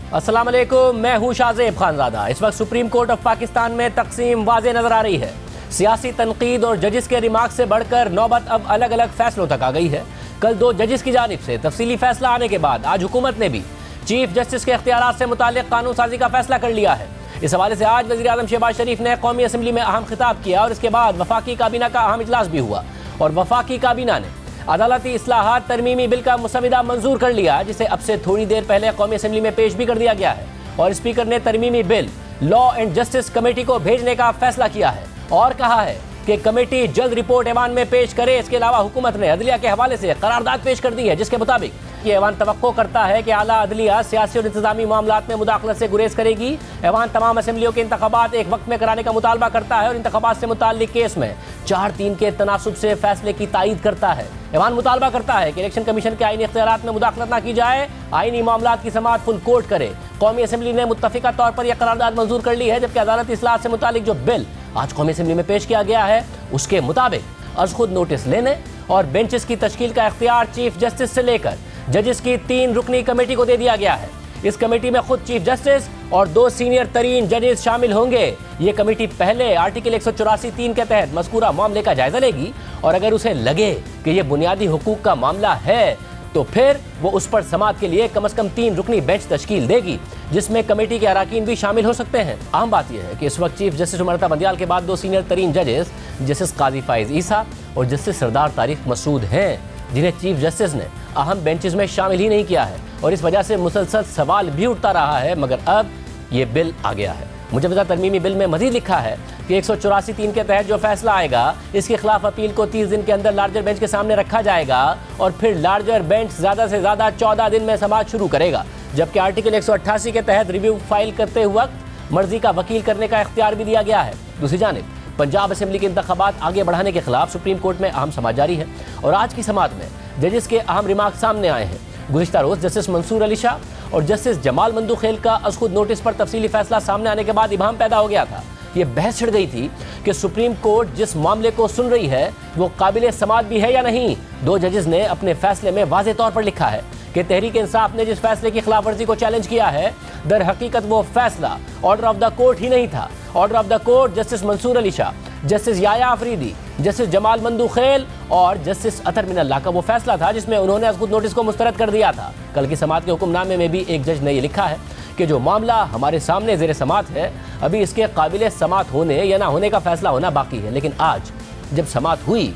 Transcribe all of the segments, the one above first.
अस्सलाम वालेकुम, मैं हूं शाहजेब खानजादा। इस वक्त सुप्रीम कोर्ट ऑफ पाकिस्तान में तकसीम वाज़े नजर आ रही है। सियासी तनकीद और जजिस के रिमार्क से बढ़कर नौबत अब अलग अलग फैसलों तक आ गई है। कल 2 जजिस की जानिब से तफसीली फैसला आने के बाद आज हुकूमत ने भी चीफ जस्टिस के इख्तियारात से मुताल्लिक कानून साजी का फैसला कर लिया है। इस हवाले से आज वज़ीर आज़म शहबाज शरीफ ने कौमी असम्बली में अहम खिताब किया और इसके बाद वफाकी काबीना का अहम इजलास भी हुआ और वफाकी काबीना ने अदालती इस्लाहात तरमीमी बिल का मुसविदा मंजूर कर लिया, जिसे अब से थोड़ी देर पहले कौमी असम्बली में पेश भी कर दिया गया है और स्पीकर ने तरमीमी bill law and justice committee को भेजने का फैसला किया है और कहा है कि कमेटी जल्द रिपोर्ट ऐवान में पेश करे। इसके अलावा हुकूमत ने अदलिया के हवाले से करारदाद पेश कर दी है, जिसके मुताबिक ये ऐवान तवक्को करता है कि आला अदलिया सियासी और इंतजामी मामलात में मुदाखलत से गुरेज करेगी। ऐवान तमाम असम्बलियों के इंतखाबात एक वक्त में कराने का मुतालबा करता है और इंतखाबात से मुताल्लिक केस में 4-3 के तनासुब से फैसले की तायीद करता है। ऐवान मुतालबा करता है कि इलेक्शन कमीशन के आईनी इख्तियारात में मुदाखलत न की जाए, आईनी मामलात की समाअत फुल कोर्ट करे। कौमी असम्बली ने मुत्तफिका तौर पर यह करारदाद मंजूर कर ली है, जबकि अदालती इस्लाहात से मुताल्लिक जो बिल आज कौमी असम्बली में पेश किया गया है उसके मुताबिक अज खुद नोटिस लेने और बेंचेस की तश्कील का इख्तियार चीफ जस्टिस से लेकर जजिस की 3 रुकनी कमेटी को दे दिया गया है। इस कमेटी में खुद चीफ जस्टिस और 2 सीनियर तरीन जजेस शामिल होंगे। ये कमेटी पहले आर्टिकल 184(3) के तहत मज़कूरा मामले का जायजा लेगी और अगर उसे लगे कि यह बुनियादी हुकूक का मामला है तो फिर वो उस पर समाअत के लिए कम से कम 3 रुकनी बेंच तश्कील देगी, जिसमें कमेटी के अराकीन भी शामिल हो सकते हैं। अहम बात यह है कि इस वक्त चीफ जस्टिस उमरता बंदियाल के बाद 2 सीनियर तरीन जजेस जस्टिस काजी फाइज ईसा और जस्टिस सरदार तारिक मसूद हैं, जिन्हें चीफ जस्टिस ने अहम बेंचेस में शामिल ही नहीं किया है और इस वजह से मुसलसल सवाल भी उठता रहा है। मगर अब ये बिल आ गया है। मुजवदा तरमीमी बिल में मजीद लिखा है कि 184(3) के तहत जो फैसला आएगा इसके खिलाफ अपील को 30 दिन के अंदर लार्जर बेंच के सामने रखा जाएगा और फिर लार्जर बेंच ज़्यादा से ज़्यादा 14 दिन में समाअत शुरू करेगा। जबकि आर्टिकल 188 के तहत रिव्यू फाइल करते वक्त मर्जी का वकील करने का इख्तियार भी दिया गया है। दूसरी जानिब पंजाब असम्बली के इंतखाबात आगे बढ़ाने के खिलाफ सुप्रीम कोर्ट में अहम समाअत जारी है और आज की समाअत में जजिस के अहम रिमार्क सामने आए हैं। गुज़िश्ता रोज़ जस्टिस मंसूर अली शाह और जस्टिस जमाल मंदूखेल का अज खुद नोटिस पर तफसीली फैसला सामने आने के बाद इबाहम पैदा हो गया था। ये बहस छिड़ गई थी कि सुप्रीम कोर्ट जिस मामले को सुन रही है वो काबिल समाअत भी है या नहीं। 2 जजेस ने अपने फैसले में वाज़े तौर पर लिखा है कि तहरीक इंसाफ ने जिस फैसले की खिलाफ वर्जी को चैलेंज किया है दर हकीकत वो फैसला ऑर्डर ऑफ द कोर्ट ही नहीं था। Order of the court justice Mansoor Ali Shah, justice Yahya Afridi, justice Jamal Mandokhail और जस्टिस अतर मिनल्लाह का वो फैसला था जिसमें उन्होंने अज खुद नोटिस को मुस्तरद कर दिया था। कल की समाअत के हुक्मनामे में भी एक जज ने ये लिखा है कि जो मामला हमारे सामने ज़ेर समाअत है अभी इसके काबिल समाअत होने या ना होने का फैसला होना बाकी है। लेकिन आज जब समाअत हुई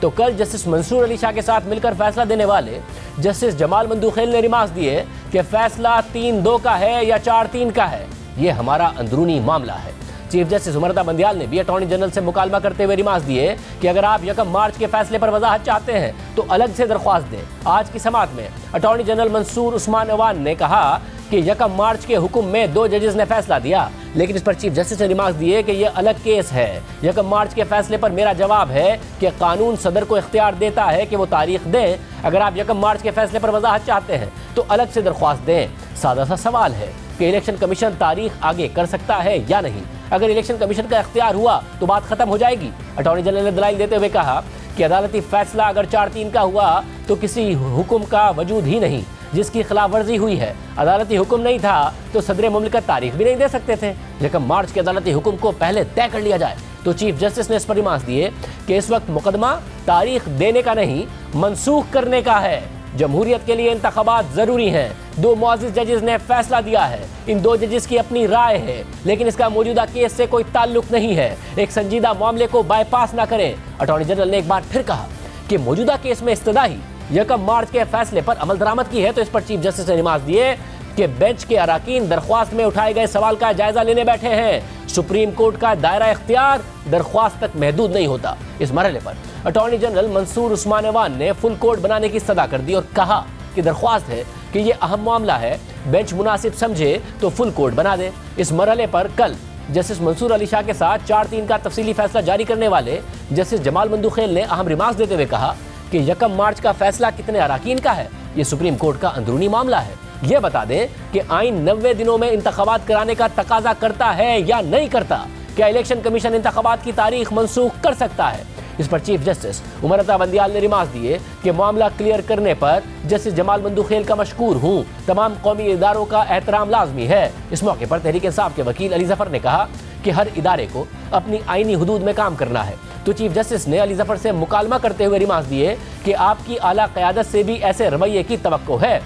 तो कल जस्टिस मंसूर अली शाह के साथ मिलकर फैसला देने वाले जस्टिस जमाल मंदूखेल ने रिमार्क दिए कि फैसला 3-2 का है या 4-3 का है, ये हमारा अंदरूनी मामला है। चीफ जस्टिस उमरता बंदियाल ने भी अटॉर्नी जनरल से मुकालमा करते हुए रिमार्क दिए कि अगर आप 1 मार्च के फैसले पर वजाहत चाहते हैं तो अलग से दरख्वास्त दें। आज की समाअत में अटॉर्नी जनरल मंसूर उस्मान अवान ने कहा कि 1 मार्च के हुक्म में 2 जजेस ने फैसला दिया, लेकिन इस पर चीफ जस्टिस ने रिमार्क दिए कि यह अलग केस है। 1 मार्च के फैसले पर मेरा जवाब है कि कानून सदर को इख्तियार देता है कि वो तारीख दें। अगर आप 1 मार्च के फैसले पर वजाहत चाहते हैं तो अलग से दरख्वास्त दें। सादा सा सवाल है कि इलेक्शन कमीशन तारीख आगे कर सकता है या नहीं। अगर इलेक्शन कमीशन का इख्तियार हुआ तो बात खत्म हो जाएगी। अटॉर्नी जनरल ने दलाइल देते हुए कहा कि अदालती फैसला अगर 4-3 का हुआ तो किसी हुक्म का वजूद ही नहीं जिसकी खिलाफ वर्जी हुई है। अदालती हुक्म नहीं था तो सदर मुमलिकत तारीख भी नहीं दे सकते थे। 1 मार्च के अदालती हुक्म को पहले तय कर लिया जाए। तो चीफ जस्टिस ने इस पर रिमार्क दिए कि इस वक्त मुकदमा तारीख देने का नहीं मनसूख करने का है। जमहूरियत के लिए इंतखाबात जरूरी हैं। 2 मुअज़्ज़िज़ जजेस ने फैसला दिया है। इन 2 जजेस की अपनी राय है, लेकिन इसका मौजूदा केस से कोई ताल्लुक नहीं है। एक संजीदा मामले को बाईपास ना करें। अटॉर्नी जनरल ने एक बार फिर कहा कि मौजूदा केस में इस्तदाही 1 मार्च के फैसले पर अमल दरामद की है। तो इस पर चीफ जस्टिस ने रिमार्क दिए कि बेंच के अराकीन दरख्वास्त में उठाए गए सवाल का जायजा लेने बैठे हैं। सुप्रीम कोर्ट का दायरा इख्तियार दरख्वास्त तक महदूद नहीं होता। इस मरहले पर अटॉर्नी जनरल मंसूर उस्मान अवान ने फुल कोर्ट बनाने की सदा कर दी और कहा कि दरख्वास्त है कि ये अहम मामला है, बेंच मुनासिब समझे तो फुल कोर्ट बना दे। इस मरहले पर कल जस्टिस मंसूर अली शाह के साथ 4-3 का तफसीली फैसला जारी करने वाले जस्टिस जमाल मंदूखेल ने अहम रिमार्क देते हुए कहा कि 1 मार्च का फैसला कितने अराकीन का है ये सुप्रीम कोर्ट का अंदरूनी मामला है। ये बता दें कि आइन 90 दिनों में इंतखाबात कराने का तकाजा करता है या नहीं करता। क्या इलेक्शन कमीशन इंतखाबात की तारीख मनसूख कर सकता है? इस पर चीफ जस्टिस उमर अता बंदियाल ने रिमार्क दिए कि मामला क्लियर करने पर जस्टिस जमाल मंदूखेल का मशकूर हूं, तमाम कौमी इदारों का एहतराम लाजमी है। इस मौके पर तहरीक इंसाफ के वकील अली जफर ने कहा कि हर इदारे को अपनी आईनी हुदूद में काम करना है। तो चीफ जस्टिस ने अली जफर से मुकालमा करते हुए रिमार्क दिए कि आपकी आला क़यादत से भी ऐसे रवैये की तवक्को है।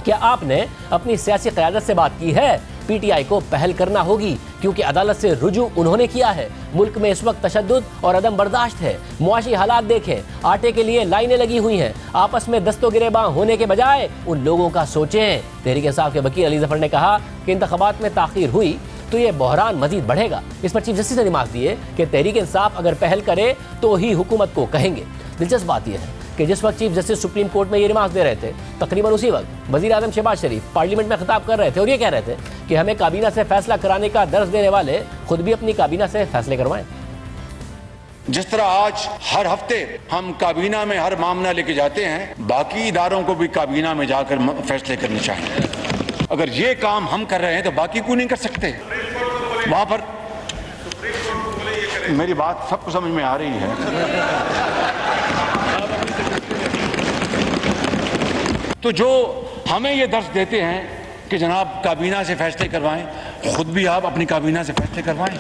क्या आपने अपनी सियासी क़यादत से बात की है? पीटीआई को पहल करना होगी क्योंकि अदालत से रुजू उन्होंने किया है। मुल्क में इस वक्त तशद्दुद और अदम बर्दाश्त है। मुआशी हालात देखें, आटे के लिए लाइनें लगी हुई हैं। आपस में दस्तों गिरेबां होने के बजाय उन लोगों का सोचें। तहरीक इंसाफ के वकील अली जफर ने कहा कि इंतखाबात में ताख़ीर हुई तो ये बहरान मजीद बढ़ेगा। इस पर चीफ जस्टिस ने रिमार्क दिए कि तहरीक इंसाफ अगर पहल करे तो ही हुकूमत को कहेंगे। दिलचस्प बात यह है कि जिस वक्त चीफ जस्टिस सुप्रीम कोर्ट में ये रिमार्क दे रहे थे, तकरीबन उसी वक्त वज़ीर आज़म शहबाज शरीफ पार्लियामेंट में खिताब कर रहे थे और ये कह रहे थे कि हमें काबीना से फैसला कराने का दर्ज देने वाले खुद भी अपनी काबीना से फैसले करवाएं। जिस तरह आज हर हफ्ते हम काबीना में हर मामला लेके जाते हैं, बाकी इदारों को भी काबीना में जाकर फैसले करने चाहिए। अगर ये काम हम कर रहे हैं तो बाकी क्यों नहीं कर सकते? वहां पर मेरी बात सबको समझ में आ रही है। तो जो हमें ये दर्ज देते हैं कि जनाब काबीना से फैसले करवाएं, खुद भी आप अपनी काबीना से फैसले करवाएं।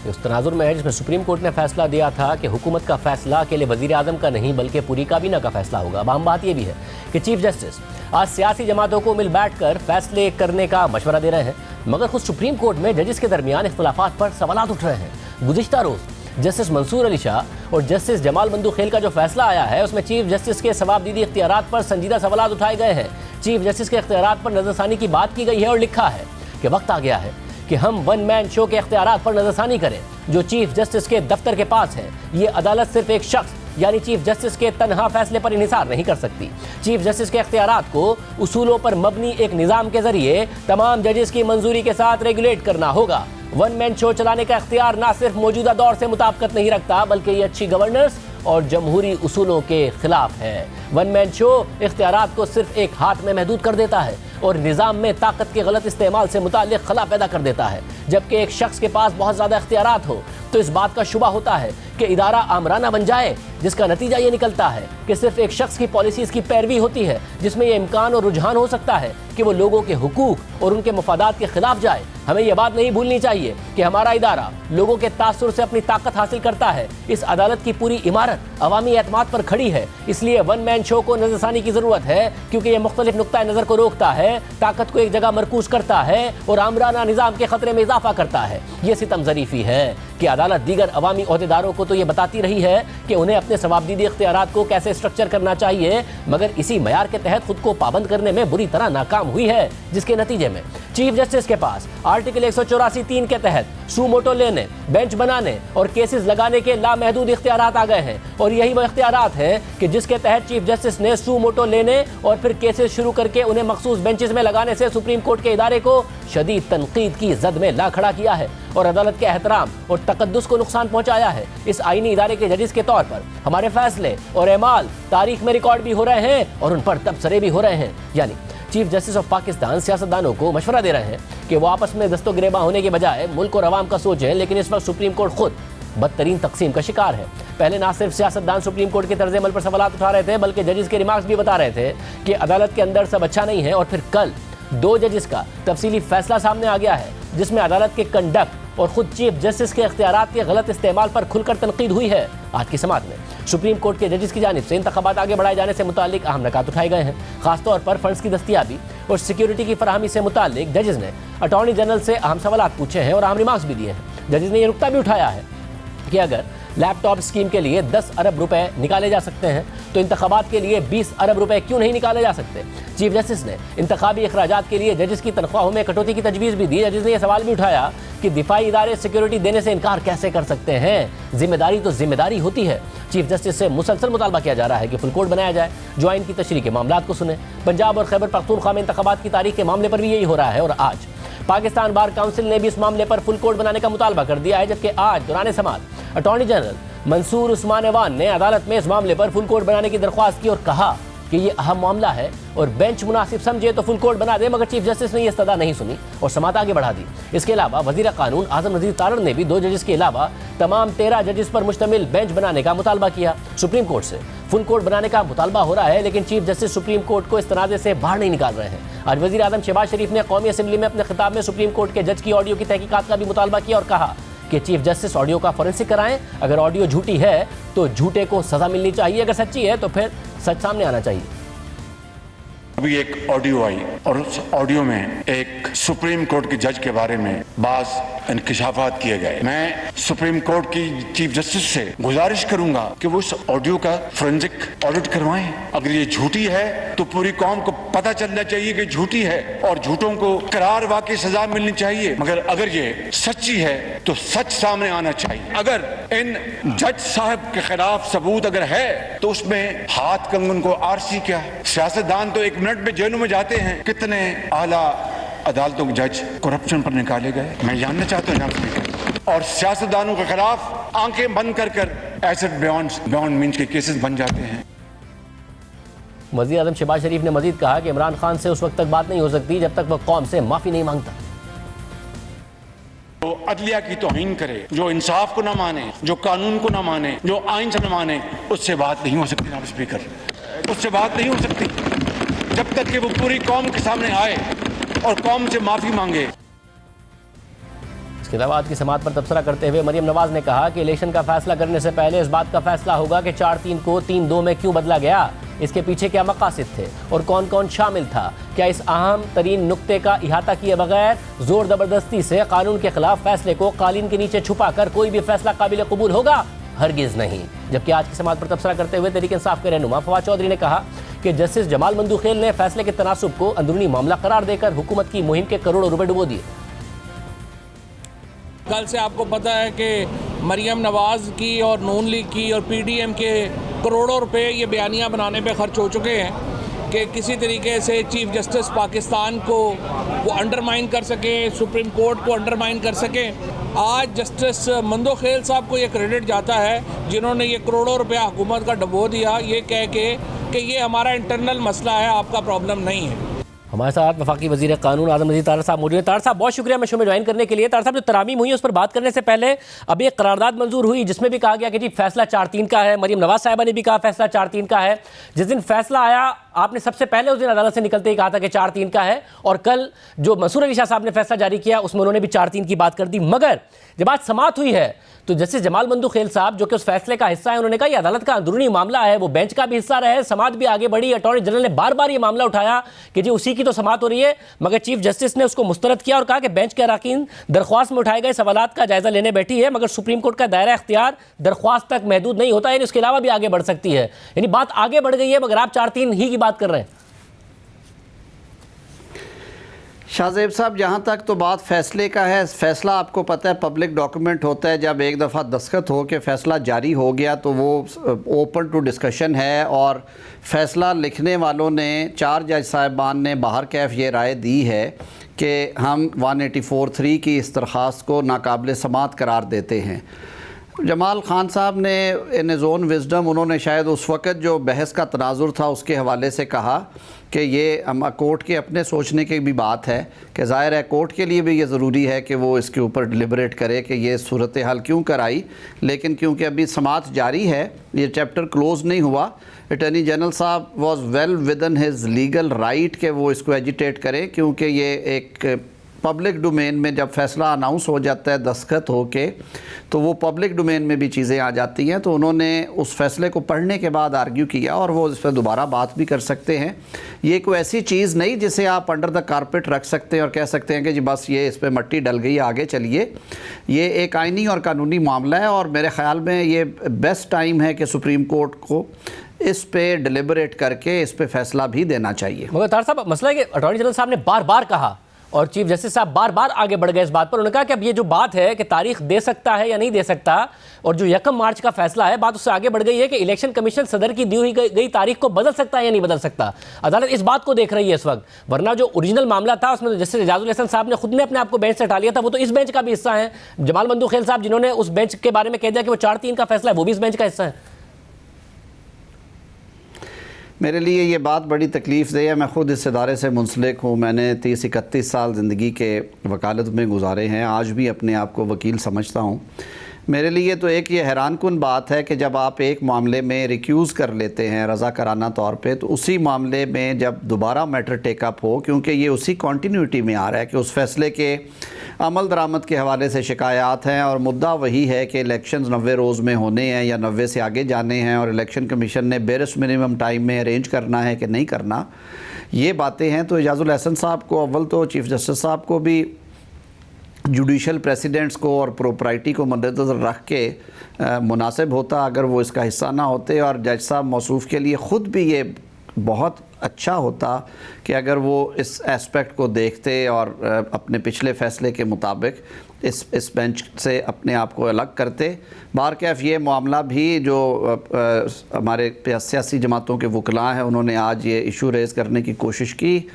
उस तनाजुर में है जिसमें सुप्रीम कोर्ट ने फैसला दिया था कि हुकूमत का फैसला अकेले वजीर आजम का नहीं बल्कि पूरी काबीना का फैसला होगा। अब अहम बात यह भी है कि चीफ जस्टिस आज सियासी जमातों को मिल बैठकर फैसले करने का मशवरा दे रहे हैं, मगर खुद सुप्रीम कोर्ट में जजिस के दरमियान इख्तिलाफात पर सवालात उठ रहे हैं। गुज़िश्ता रोज़ जस्टिस मंसूर अली शाह और जस्टिस जमाल मंदूखेल का जो फैसला आया है उसमें चीफ जस्टिस के सवाबदीदी इख्तियारात पर संजीदा सवालात उठाए गए हैं। चीफ जस्टिस के इख्तियारात पर नजरसानी की बात की गई है और लिखा है कि वक्त आ गया है कि हम वन मैन शो के इख्तियारात पर नजरसानी करें जो चीफ जस्टिस के दफ्तर के पास है। ये अदालत सिर्फ एक शख्स यानी चीफ जस्टिस के तनहा फैसले पर इन्हिसार नहीं कर सकती। चीफ जस्टिस के इख्तियारात को उसूलों पर मबनी एक निज़ाम के जरिए तमाम जजेस की मंजूरी के साथ रेगुलेट करना होगा। वन मैन शो चलाने का इख्तियार ना सिर्फ मौजूदा दौर से मुताबिकत नहीं रखता बल्कि ये अच्छी गवर्नेंस और जमहूरी उसूलों के खिलाफ है। वन मैन शो इख्तियारात को सिर्फ एक हाथ में महदूद कर देता है और निज़ाम में ताकत के गलत इस्तेमाल से मुताल्लिक खला पैदा कर देता है। जबकि एक शख्स के पास बहुत ज़्यादा इख्तियारात हो तो इस बात का शुबा होता है कि इदारा आमराना बन जाए, जिसका नतीजा ये निकलता है कि सिर्फ एक शख्स की पॉलिसीज़ की पैरवी होती है, जिसमें यह इम्कान और रुझान हो सकता है कि वो लोगों के हुकूक और उनके मफादात के खिलाफ जाए। हमें यह बात नहीं भूलनी चाहिए कि हमारा इदारा लोगों के तासुर से अपनी ताकत हासिल करता है। इस अदालत की पूरी इमारत अवामी एतमाद पर खड़ी है, इसलिए वन मैन शो को नजरसानी की ज़रूरत है क्योंकि यह मुख्तलिफ नुक्ता नज़र को रोकता है, ताकत को एक जगह मरकूज करता है और आमराना निज़ाम के खतरे में इजाफा करता है। ये सितम ज़रीफ़ी है कि अदालत दीगर अवामी ओहदेदारों को तो ये बताती रही है कि उन्हें अपने सवाबदीदी इख्तियारात को कैसे स्ट्रक्चर करना चाहिए, मगर इसी मयार के तहत खुद को पाबंद करने में बुरी तरह नाकाम हुई है, जिसके नतीजे में चीफ जस्टिस के पास आर्टिकल 184(3) के तहत सू मोटो लेने, बेंच बनाने और केसेस लगाने के लामहदूद इख्तियारात आ गए हैं। और यही वो इख्तियारात हैं कि जिसके तहत चीफ जस्टिस ने सू मोटो लेने और फिर केसेस शुरू करके उन्हें मखसूस बेंचेस में लगाने से सुप्रीम कोर्ट के इदारे को शदीद तनकीद की जद में ला खड़ा किया है और अदालत के एहतराम और तकद्दुस को नुकसान पहुंचाया है। इस आईनी इदारे के जजिस के तौर पर हमारे फैसले और एमाल तारीख में रिकॉर्ड भी हो रहे हैं और उन पर तबसरे भी हो रहे हैं। यानी चीफ जस्टिस ऑफ पाकिस्तान सियासतदानों को मशवरा दे रहे हैं कि वो आपस में दस्तों गिरेबा होने के बजाय मुल्क और अवाम का सोचें, लेकिन इस वक्त सुप्रीम कोर्ट खुद बदतरीन तकसीम का शिकार है। पहले ना सिर्फ सियासतदान सुप्रीम कोर्ट के तर्ज अमल पर सवाल उठा रहे थे बल्कि जजिस के रिमार्क्स भी बता रहे थे कि अदालत के अंदर सब अच्छा नहीं है, और फिर कल 2 जजिस का तफसीली फैसला सामने आ गया है जिसमें अदालत के कंडक्ट और खुद चीफ जस्टिस के इख्तियारात के गलत इस्तेमाल पर खुलकर तनकीद हुई है। आज की समात में सुप्रीम कोर्ट के जजिस की जानिब से इंतखाबात आगे बढ़ाए जाने से मुतालिक अहम नकात उठाए गए हैं। खासतौर पर फंड्स की दस्तियाबी और सिक्योरिटी की फराहमी से मुतालिक जजिस ने अटॉर्नी जनरल से अहम सवाल पूछे हैं और अहम रिमार्क्स भी दिए हैं। जजिस ने यह नुकता भी उठाया है कि अगर लैपटॉप स्कीम के लिए 10 अरब रुपए निकाले जा सकते हैं तो इंतखाबात के लिए 20 अरब रुपए क्यों नहीं निकाले जा सकते। चीफ जस्टिस ने इंतखाबी अखराजात के लिए जजिस की तनख्वाहों में कटौती की तजवीज़ भी दी। जजिस ने यह सवाल भी उठाया कि दिफाई इदारे सिक्योरिटी देने से इनकार कैसे कर सकते हैं, जिम्मेदारी तो जिम्मेदारी होती है। चीफ जस्टिस से मुसलसल मुतालबा किया जा रहा है कि फुल कोर्ट बनाया जाए जो आइन की तशरीह के मामलात को सुने। पंजाब और खैबर पख्तूनख्वा में इंतखाबात की तारीख के मामले पर भी यही हो रहा है और आज पाकिस्तान बार काउंसिल ने भी इस मामले पर फुल कोर्ट बनाने का मुतालबा कर दिया है, जबकि आज दौरान समाअत अटॉर्नी जनरल मंसूर उस्मान अवान ने अदालत में इस मामले पर फुल कोर्ट बनाने की दरख्वास्त की और कहा कि ये अहम मामला है और बेंच मुनासिब समझे तो फुल कोर्ट बना दे, मगर चीफ जस्टिस ने यह इस्तदा नहीं सुनी और समात आगे बढ़ा दी। इसके अलावा वजीर कानून आजम नज़ीर तारड़ ने भी 2 जजेस के अलावा तमाम 13 जजेस पर मुश्तमिल बेंच बनाने का मुतालबा किया। सुप्रीम कोर्ट से फुल कोर्ट बनाने का मुतालबा हो रहा है, लेकिन चीफ जस्टिस सुप्रीम कोर्ट को इस तनाज़े से बाहर नहीं निकाल रहे हैं। आज वजीर आजम शहबाज शरीफ ने कौमी असम्बली में अपने खिताब में सुप्रीम कोर्ट के जज की ऑडियो की तहकीकात का भी मुतालबा किया और कहा कि चीफ जस्टिस ऑडियो का फोरेंसिक कराएं। अगर ऑडियो झूठी है तो झूठे को सजा मिलनी चाहिए, अगर सच्ची है तो फिर सच सामने आना चाहिए। अभी एक ऑडियो आई और उस ऑडियो में एक सुप्रीम कोर्ट के जज के बारे में बाज़ इंकशाफात किए गए। मैं सुप्रीम कोर्ट की चीफ जस्टिस से गुजारिश करूंगा कि वो उस ऑडियो का फोरेंसिक ऑडिट करवाएं। अगर ये झूठी है तो पूरी कौम को पता चलना चाहिए कि झूठी है और झूठों को करार वाकई सजा मिलनी चाहिए, मगर अगर ये सच्ची है तो सच सामने आना चाहिए। अगर इन जज साहब के खिलाफ सबूत अगर है तो उसमें हाथ कंगन को आरसी क्या, सियासतदान तो 1 मिनट में जेलों में जाते हैं। कितने आला अदालतों के जज करप्शन पर निकाले गए, मैं जानना चाहता हूं जनाब स्पीकर। और सियासतदानों के खिलाफ आंखें बंद कर एसेट बियॉन्ड मींस के केसेस बन जाते हैं। वज़ीर आज़म शहबाज शरीफ ने मजीद कहा कि इमरान खान से उस वक्त तक बात नहीं हो सकती जब तक वह कौम से माफी नहीं मांगता। जो अदलिया की तौहीन करे, जो इंसाफ को ना माने, जो कानून को ना माने, जो आइन से ना माने, उससे बात नहीं हो सकती जनाब स्पीकर, उससे बात नहीं हो सकती जब तक कि वो पूरी कौम के सामने आए और कौम से माफी मांगे। इसके अलावा आज की समात पर तबसरा करते हुए मरियम नवाज ने कहा कि इलेक्शन का फैसला करने से पहले इस बात का फैसला होगा कि 4-3 को 3-2 में क्यों बदला गया, इसके पीछे क्या मकासद थे और कौन कौन शामिल था। क्या इस अहम तरीन नुक्ते का इहाता किए बगैर जोर जबरदस्ती से कानून के खिलाफ फैसले को कालीन के नीचे छुपा कर कोई भी फैसला काबिल कबूल होगा? हरगिज नहीं। जबकि आज की समात पर तबसरा करते हुए तहरीक इंसाफ के रहनुमा फवाद चौधरी ने कहा कि जस्टिस जमाल मंदूखेल ने फैसले के तनासुब को अंदरूनी मामला करार देकर हुकूमत की मुहिम के करोड़ों रुपए डुबो दिए। कल से आपको पता है कि मरियम नवाज़ की और नून लीग की और पीडीएम के करोड़ों रुपए ये बयानियाँ बनाने पे खर्च हो चुके हैं कि किसी तरीके से चीफ जस्टिस पाकिस्तान को वो अंडरमाइन कर सके, सुप्रीम कोर्ट को अंडरमाइन कर सके। आज जस्टिस मंदोखेल साहब को ये क्रेडिट जाता है जिन्होंने ये करोड़ों रुपया हुकूमत का डुबो दिया, ये कह के कि ये हमारा इंटरनल मसला है, आपका प्रॉब्लम नहीं है। हमारे साथ वफाकी वजीर कानून आजम नज़ीर तारड़ साहब मौजूद हैं। तारड़ साहब बहुत शुक्रिया मैं शो में ज्वाइन करने के लिए। तारड़ साहब जो तरामीम हुई उस पर बात करने से पहले अभी एक करारदाद मंजूर हुई जिसमें भी कहा गया कि जी फैसला 4-3 का है। मरियम नवाज साहिबा ने भी कहा फैसला 4-3 का है। जिस दिन फैसला आया आपने सबसे पहले उस दिन अदालत से निकलते ही कहा था कि 4-3 का है, और कल जो मंसूर अली शाह साहब ने फैसला जारी किया उसमें उन्होंने भी 4-3 की बात कर दी। मगर जब आज समात हुई है तो जस्टिस जमाल मंदूखेल साहब जो कि उस फैसले का हिस्सा है, उन्होंने कहा यह अदालत का अंदरूनी मामला है, वो बेंच का भी हिस्सा रहे, समात भी आगे बढ़ी। अटॉर्नी जनरल ने बार बार ये मामला उठाया कि जी उसी की तो समात हो रही है, मगर चीफ जस्टिस ने उसको मुस्तरद किया और कहा कि बेंच के अरकान दरख्वास्त में उठाए गए सवालात का जायजा लेने बैठी है, मगर सुप्रीम कोर्ट का दायरा इख्तियार दरख्वास्त तक महदूद नहीं होता है, इसके अलावा भी आगे बढ़ सकती है। यानी बात आगे बढ़ गई है, मगर आप 4-3 ही की बात कर रहे हैं। शाहजेब साहब, जहाँ तक तो बात फ़ैसले का है, फ़ैसला आपको पता है पब्लिक डॉक्यूमेंट होता है। जब एक दफ़ा दस्तखत हो के फ़ैसला जारी हो गया तो वो ओपन टू डिस्कशन है, और फ़ैसला लिखने वालों ने 4 जज साहिबान ने बाहर कैफ ये राय दी है कि हम 184(3) की इस दरख्वास्त को नाकाबिल समात करार देते हैं। जमाल खान साहब ने इन जोन विजडम उन्होंने शायद उस वक़्त जो बहस का तनाजुर था उसके हवाले से कहा कि ये हम कोर्ट के अपने सोचने की भी बात है कि ज़ाहिर है कोर्ट के लिए भी ये ज़रूरी है कि वो इसके ऊपर डिलिबरेट करे कि ये सूरत हाल क्यों कराई। लेकिन क्योंकि अभी समात जारी है, ये चैप्टर क्लोज़ नहीं हुआ, अटॉर्नी जनरल साहब was well within his legal right कि वो इसको एजिटेट करें, क्योंकि ये एक पब्लिक डोमेन में जब फ़ैसला अनाउंस हो जाता है दस्तखत हो के तो वो पब्लिक डोमेन में भी चीज़ें आ जाती हैं। तो उन्होंने उस फ़ैसले को पढ़ने के बाद आर्ग्यू किया और वो इस पर दोबारा बात भी कर सकते हैं। ये कोई ऐसी चीज़ नहीं जिसे आप अंडर द कारपेट रख सकते हैं और कह सकते हैं कि जी बस ये इस पर मट्टी डल गई, आगे चलिए। ये एक आइनी और कानूनी मामला है और मेरे ख़्याल में ये बेस्ट टाइम है कि सुप्रीम कोर्ट को इस पे डिलिबरेट करके इस पे फ़ैसला भी देना चाहिए। मगर तारड़ साहब मसला है कि अटॉर्नी जनरल साहब ने बार बार कहा और चीफ जस्टिस साहब बार बार आगे बढ़ गए इस बात पर। उन्होंने कहा कि अब ये जो बात है कि तारीख दे सकता है या नहीं दे सकता, और जो 1 मार्च का फैसला है बात उससे आगे बढ़ गई है कि इलेक्शन कमीशन सदर की दी हुई गई तारीख को बदल सकता है या नहीं बदल सकता। अदालत इस बात को देख रही है इस वक्त, वरना जो ओरिजिनल मामला था उसमें तो जस्टिस एजाजुल हसन साहब ने खुद ने अपने आप को बेंच से हटा लिया था, वो तो इस बेंच का भी हिस्सा है। जमाल मंदूखेल साहब जिन्होंने उस बेंच के बारे में कह दिया कि वो 4-3 का फैसला है, वो भी इस बेंच का हिस्सा है। मेरे लिए ये बात बड़ी तकलीफ़ दे है। मैं ख़ुद इस इदारे से मुंसलिक हूँ। मैंने 30-31 साल ज़िंदगी के वकालत में गुजारे हैं। आज भी अपने आप को वकील समझता हूँ। मेरे लिए तो एक ये हैरानकुन बात है कि जब आप एक मामले में रिक्यूज़ कर लेते हैं रज़ाकाराना तौर पे, तो उसी मामले में जब दोबारा मैटर टेकअप हो, क्योंकि ये उसी कॉन्टीन्यूटी में आ रहा है कि उस फैसले के अमल दरामद के हवाले से शिकायत हैं और मुद्दा वही है कि इलेक्शंस 90 रोज़ में होने हैं या 90 से आगे जाने हैं और इलेक्शन कमीशन ने बेरस मिनिमम टाइम में अरेंज करना है कि नहीं करना, ये बातें हैं। तो एजाज़ुल एहसन साहब को, अव्वल तो चीफ़ जस्टिस साहब को भी जुडिशल प्रेसिडेंट्स को और प्रोपराइटी को मद्देनज़र रख के मुनासिब होता अगर वो इसका हिस्सा ना होते, और जज साहब मौसूफ़ के लिए ख़ुद भी ये बहुत अच्छा होता कि अगर वो इस एस्पेक्ट को देखते और अपने पिछले फ़ैसले के मुताबिक इस बेंच से अपने आप को अलग करते। बारकैफ़ ये मामला भी जो हमारे सियासी जमातों के वकला हैं, उन्होंने आज ये इशू रेज़ करने की कोशिश की।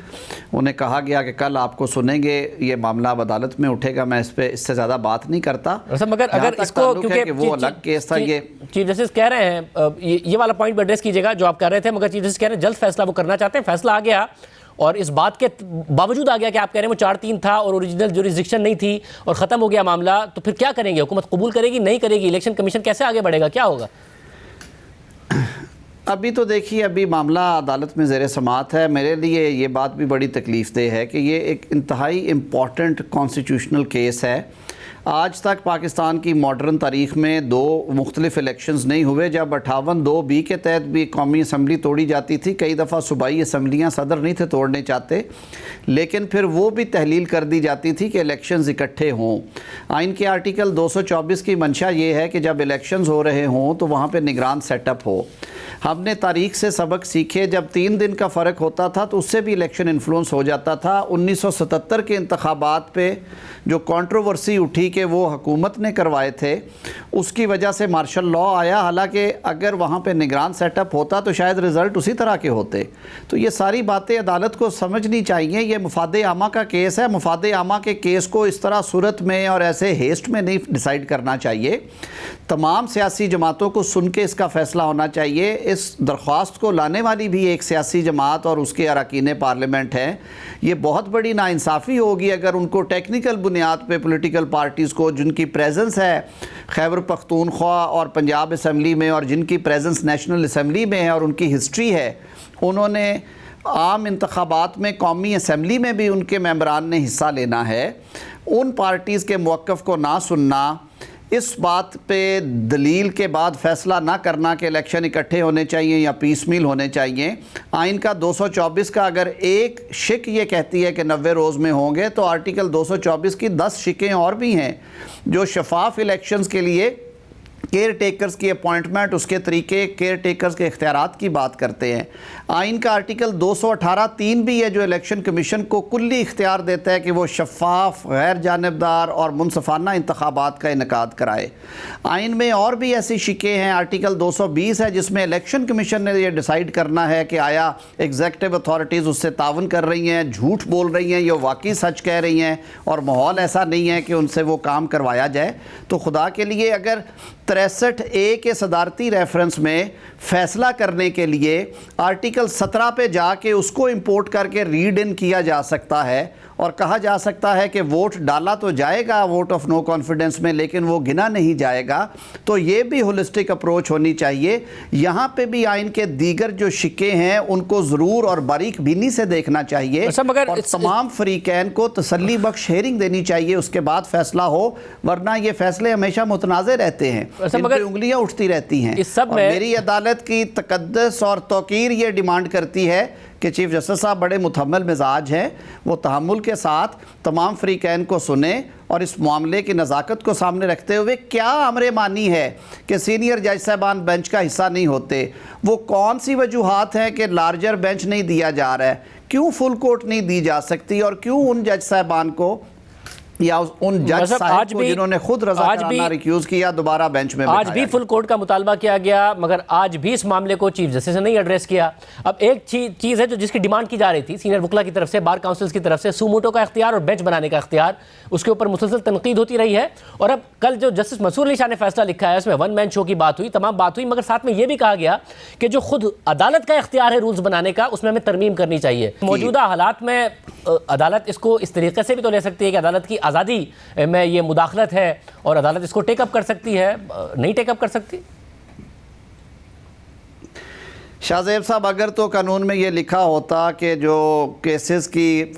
उन्हें कहा गया कि कल आपको सुनेंगे, ये मामला अब अदालत में उठेगा। मैं इससे ज़्यादा बात नहीं करता, मगर अगर इसको क्योंकि वो अलग केस था। ये चीफ जस्टिस कह रहे हैं, ये वाला पॉइंट एड्रेस कीजिएगा जो आप कर रहे थे, मगर चीफ जस्टिस कह रहे हैं जल्द फैसला वो करना चाहते हैं। फैसला आ गया और इस बात के बावजूद आ गया कि आप कह रहे हैं वो 4-3 था और ओरिजिनल जुरिसडिक्शन नहीं थी और ख़त्म हो गया मामला, तो फिर क्या करेंगे? हुकूमत कबूल करेगी, नहीं करेगी? इलेक्शन कमीशन कैसे आगे बढ़ेगा, क्या होगा? अभी तो देखिए, अभी मामला अदालत में ज़ेर समाअत है। मेरे लिए ये बात भी बड़ी तकलीफ़ दे है कि ये एक इंतहाई इम्पॉर्टेंट कॉन्स्टिट्यूशनल केस है। आज तक पाकिस्तान की मॉडर्न तारीख़ में 2 मुख्तलिफ इलेक्शंस नहीं हुए। जब 58(2)B के तहत भी कौमी असम्बली तोड़ी जाती थी, कई दफ़ा सूबाई असम्बलियाँ सदर नहीं थे तोड़ने चाहते, लेकिन फिर वो भी तहलील कर दी जाती थी कि इलेक्शंस इकट्ठे हों। आइन के आर्टिकल 224 की मंशा ये है कि जब इलेक्शंस हो रहे हों तो वहाँ पर निगरान सेटअप हो। हमने तारीख़ से सबक सीखे। जब 3 दिन का फ़र्क होता था तो उससे भी इलेक्शन इन्फ्लुएंस हो जाता था। 1977 के इंतखाबात पे जो कंट्रोवर्सी उठी कि वो हुकूमत ने करवाए थे, उसकी वजह से मार्शल लॉ आया। हालांकि अगर वहाँ पे निगरान सेटअप होता तो शायद रिज़ल्ट उसी तरह के होते। तो ये सारी बातें अदालत को समझनी चाहिए। ये मुफादे आमा का केस है। मुफादे आमा के केस को इस तरह सूरत में और ऐसे हेस्ट में नहीं डिसाइड करना चाहिए। तमाम सियासी जमातों को सुन के इसका फ़ैसला होना चाहिए। इस दरख्वास्त को लाने वाली भी एक सियासी जमात और उसके अरकान पार्लियामेंट हैं। ये बहुत बड़ी नाइंसाफ़ी होगी अगर उनको टेक्निकल बुनियाद पे पॉलिटिकल पार्टीज़ को, जिनकी प्रेजेंस है खैबर पख्तूनख्वा और पंजाब असम्बली में और जिनकी प्रेजेंस नेशनल असम्बली में है और उनकी हिस्ट्री है, उन्होंने आम इंतखाबात में कौमी असम्बली में भी उनके मेंबरान ने हिस्सा लेना है, उन पार्टीज़ के मौक़िफ़ को ना सुनना, इस बात पे दलील के बाद फ़ैसला ना करना कि इलेक्शन इकट्ठे होने चाहिए या पीसमील होने चाहिए। आइन का 224 का अगर एक शिक ये कहती है कि 90 रोज़ में होंगे, तो आर्टिकल 224 की 10 शिकें और भी हैं जो शफाफ इलेक्शंस के लिए केयर टेकर्स की अपॉइंटमेंट, उसके तरीके, केयर टेकर्स के इख्तियारात की बात करते हैं। आइन का आर्टिकल 218(3) भी है जो इलेक्शन कमीशन को कुल्ली इख्तियार देता है कि वो शफाफ, गैर जानिबदार और मुनसफाना इंतखाबात का इनकाद कराए। आइन में और भी ऐसी शिकें हैं। आर्टिकल 220 है जिसमें इलेक्शन कमीशन ने यह डिसाइड करना है कि आया एग्जेक्टिव अथॉरिटीज़ उससे तावन कर रही हैं, झूठ बोल रही हैं, या वाकई सच कह रही हैं और माहौल ऐसा नहीं है कि उनसे वो काम करवाया जाए। तो खुदा के लिए अगर 63A के सदारती रेफरेंस में फ़ैसला करने के लिए आर्टिकल 17 पे जाके उसको इंपोर्ट करके रीड इन किया जा सकता है और कहा जा सकता है कि वोट डाला तो जाएगा वोट ऑफ नो कॉन्फिडेंस में, लेकिन वो गिना नहीं जाएगा, तो ये भी होलिस्टिक अप्रोच होनी चाहिए। यहाँ पे भी आइन के दीगर जो शिके हैं उनको ज़रूर और बारीक बीनी से देखना चाहिए और तमाम फरीकैन को तसल्ली बख्श हेयरिंग देनी चाहिए, उसके बाद फैसला हो, वरना ये फैसले हमेशा मुतनाज़े रहते हैं, इन पे उंगलियाँ उठती रहती हैं। और मेरी अदालत की तकद्दस और तौकीर ये डिमांड करती है कि चीफ जस्टिस साहब बड़े मुतहम्मिल मिजाज हैं, वो तहम्मुल के साथ तमाम फरीकैन को सुने और इस मामले की नज़ाकत को सामने रखते हुए क्या अमरे मानी है कि सीनियर जज साहबान बेंच का हिस्सा नहीं होते, वो कौन सी वजूहात हैं कि लार्जर बेंच नहीं दिया जा रहा है, क्यों फुल कोर्ट नहीं दी जा सकती और क्यों उन जज साहबान को या उन जज साहब को जिन्होंने खुद रजा कराना रिक्यूज किया दोबारा बेंच में आज भी फुल कोर्ट का मुतालबा किया गया, मगर आज भी इस मामले को चीफ जस्टिस ने नहीं एड्रेस किया। अब एक चीज है जो जिसकी डिमांड की जा रही थी सीनियर वकला की तरफ से, बार काउंसिल्स की तरफ से, सुमोटो का इख्तियार और बेंच बनाने का इख्तियार, उसके ऊपर मुसलसल तनकीद होती रही है। और अब कल जो जस्टिस मंसूर अली शाह ने फैसला लिखा है उसमें वन मैन शो की बात हुई, तमाम बात हुई, मगर साथ में यह भी कहा गया कि जो खुद अदालत का इख्तियार है रूल्स बनाने का, उसमें हमें तरमीम करनी चाहिए। मौजूदा हालात में अदालत इसको इस तरीके से भी तो ले सकती है कि अदालत की आज़ादी में ये मुदाखलत है और अदालत इसको टेकअप कर सकती है, नहीं टेकअप कर सकती। शाहज़ेब साहब, अगर तो कानून में ये लिखा होता कि जो केसेस की